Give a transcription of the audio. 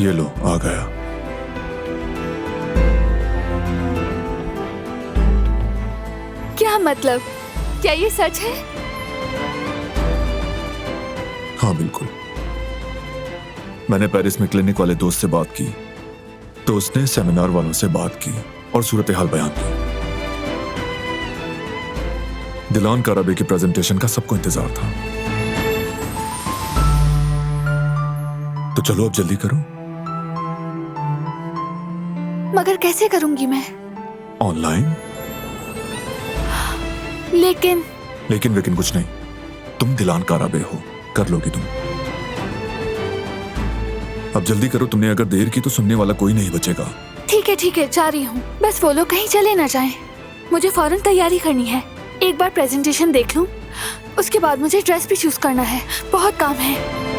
ये लो, आ गया। क्या मतलब? क्या ये सच है? हाँ बिल्कुल। मैंने पेरिस में क्लिनिक वाले दोस्त से बात की तो उसने सेमिनार वालों से बात की और सूरत हाल बयान की। दिलान काराबे की प्रेजेंटेशन का सबको इंतजार था। तो चलो अब जल्दी करो। मगर कैसे करूंगी मैं? ऑनलाइन। लेकिन कुछ नहीं। तुम दिलान काराबे हो, कर लोगी तुम। अब जल्दी करो, तुमने अगर देर की तो सुनने वाला कोई नहीं बचेगा। ठीक है, जा रही हूँ। बस वो लोग कहीं चले ना जाएं। मुझे फौरन तैयारी करनी है। एक बार प्रेजेंटेशन देख लूं, उसके बाद मुझे ड्रेस भी चूज करना है। बहुत काम है।